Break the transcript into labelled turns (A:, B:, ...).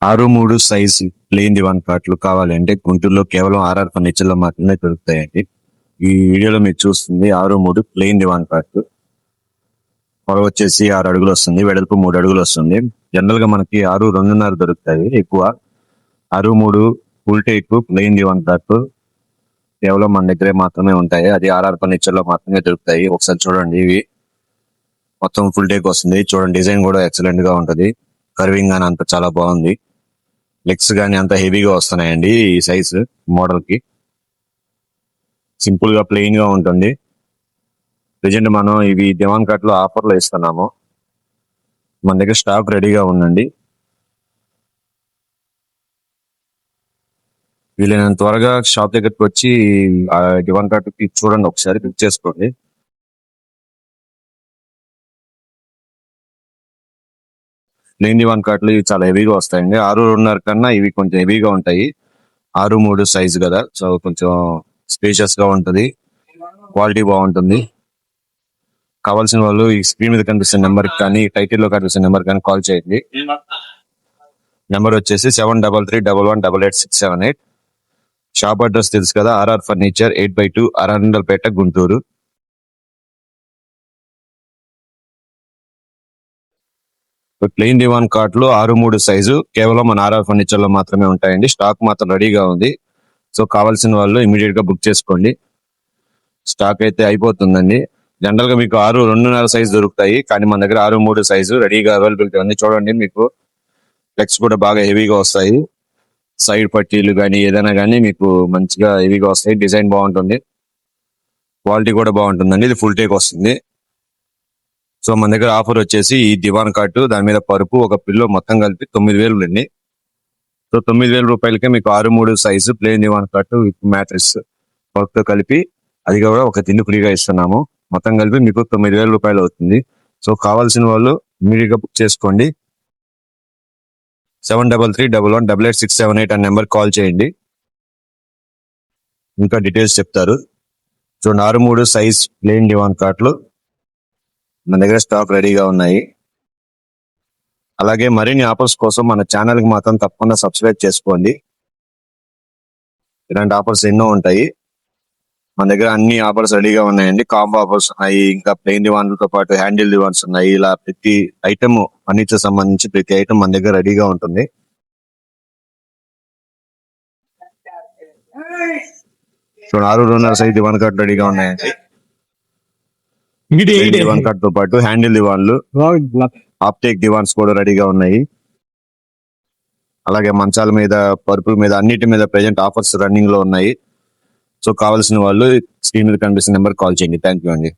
A: 6-3 size plane దివాన్ కాట్లు కావాలంటే గుంటూరులో కేవలం ఆర్ఆర్ ఫర్నిచర్ లో మాత్రమే దొరుకుతాయండి. ఈ వీడియోలో మీరు చూస్తుంది 6-3 ప్లేన్ దివాన్ కాట్లు. పొడవు వచ్చేసి 6 అడుగులు వస్తుంది, వెడల్పు 3 అడుగులు వస్తుంది. జనరల్ గా మనకి 6-2.5 దొరుకుతాయి ఎక్కువ. 6-3 ఫుల్ టేక్ ప్లేన్ దివాన్ కాట్లు కేవలం మన దగ్గరే మాత్రమే ఉంటాయి. అది ఆర్ఆర్ ఫర్నిచర్ లో మాత్రమే దొరుకుతాయి. ఒకసారి చూడండి, ఇవి మొత్తం ఫుల్ టేక్ వస్తుంది. చూడండి, డిజైన్ కూడా ఎక్సలెంట్ గా ఉంటది. కర్వింగ్ అని అంత చాలా బాగుంది. లెగ్స్ గానీ అంత హెవీగా వస్తున్నాయండి. ఈ సైజ్ మోడల్ కి సింపుల్ గా ప్లెయిన్ గా ఉంటుంది. ప్రెజెంట్ మనం ఇవి దివాన్ కాట్ లో ఆఫర్ లో ఇస్తున్నాము. మన దగ్గర స్టాక్ రెడీగా ఉందండి. వీలైనంత త్వరగా షాప్ దగ్గరికి వచ్చి ఆ దివాన్ కాట్ చూడండి, ఒకసారి పిక్ చేసుకోండి. ప్లెయిన్ దివాన్ కాట్లు ఇవి చాలా హెవీగా వస్తాయండి. 6-2.5 కన్నా ఇవి కొంచెం హెవీగా ఉంటాయి. 6-3 సైజు కదా, సో కొంచెం స్పేషియస్ గా ఉంటది, క్వాలిటీ బాగుంటుంది. కావాల్సిన వాళ్ళు ఈ స్క్రీన్ మీద కనిపిస్తున్న నెంబర్ కానీ టైటిల్ లో కనిపిస్తున్న నెంబర్ కానీ కాల్ చేయండి. నెంబర్ వచ్చేసి 7331188678. షాప్ అడ్రస్ తెలుసు కదా, RR furniture 8/2 Arundelpet, Guntur. Plain divan కాట్లు 6-3 సైజు కేవలం మన ఆర్ఆర్ ఫర్నిచర్ లో మాత్రమే ఉంటాయండి. స్టాక్ మాత్రం రెడీగా ఉంది. సో కావాల్సిన వాళ్ళు ఇమీడియట్ గా బుక్ చేసుకోండి. స్టాక్ అయితే అయిపోతుందండి. జనరల్ గా మీకు 6-2.5 సైజు దొరుకుతాయి, కానీ మన దగ్గర 6-3 సైజు రెడీగా అవైలబిలిటీ ఉంది. చూడండి, మీకు లెగ్స్ కూడా బాగా హెవీగా వస్తాయి. సైడ్ పట్టీలు కానీ ఏదైనా కానీ మీకు మంచిగా హెవీగా వస్తాయి. డిజైన్ బాగుంటుంది, క్వాలిటీ కూడా బాగుంటుందండి. ఇది ఫుల్ టేక్ వస్తుంది. సో మన దగ్గర ఆఫర్ వచ్చేసి ఈ దివాన్ కాట్, దాని మీద పరుపు, ఒక పిల్లో మొత్తం కలిపి 9,000 అండి. సో 9,000 రూపాయలకే మీకు 6-3 size plain divan cot with mattress work తో కలిపి, అది కూడా ఒక దిండు ఫ్రీగా ఇస్తున్నాము. మొత్తం కలిపి మీకు 9,000 రూపాయలు అవుతుంది. సో కావాల్సిన వాళ్ళు ఇమీడియట్ గా బుక్ చేసుకోండి. 7331188678 అనే నెంబర్ కాల్ చేయండి, ఇంకా డీటెయిల్స్ చెప్తారు. చూడండి, 6-3 సైజ్ ప్లేన్ దివాన్ కాట్లు మన దగ్గర స్టాక్ రెడీగా ఉన్నాయి. అలాగే మరిన్ని ఆఫర్స్ కోసం మన ఛానల్ కి మాత్రం తప్పకుండా సబ్స్క్రైబ్ చేసుకోండి. ఇలాంటి ఆఫర్స్ ఎన్నో ఉంటాయి. మన దగ్గర అన్ని ఆఫర్స్ రెడీగా ఉన్నాయండి. కాంబో ఆఫర్స్ ఉన్నాయి, ఇంకా ప్లెయిన్ దివాన్లతో పాటు హ్యాండిల్ దివాన్స్ ఉన్నాయి. ఇలా ప్రతి ఐటమ్, ఫర్నిచర్ సంబంధించి ప్రతి ఐటమ్ మన దగ్గర రెడీగా ఉంటుంది. చూడండి, 6-2.5 సైజ్ దివాన్ కాట్ రెడీగా ఉన్నాయండి. దివాన్ కాట్ తో పాటు హ్యాండిల్ దివాన్లు, ఆప్టేక్ దివాన్స్ కూడా రెడీగా ఉన్నాయి. అలాగే మంచాల మీద, పరుపుల మీద, అన్నిటి మీద ప్రెజెంట్ ఆఫర్స్ రన్నింగ్ లో ఉన్నాయి. సో కావాల్సిన వాళ్ళు స్క్రీన్ మీద కనిపిస్తున్న నెంబర్ కాల్ చేయండి. థ్యాంక్ యూ అండి.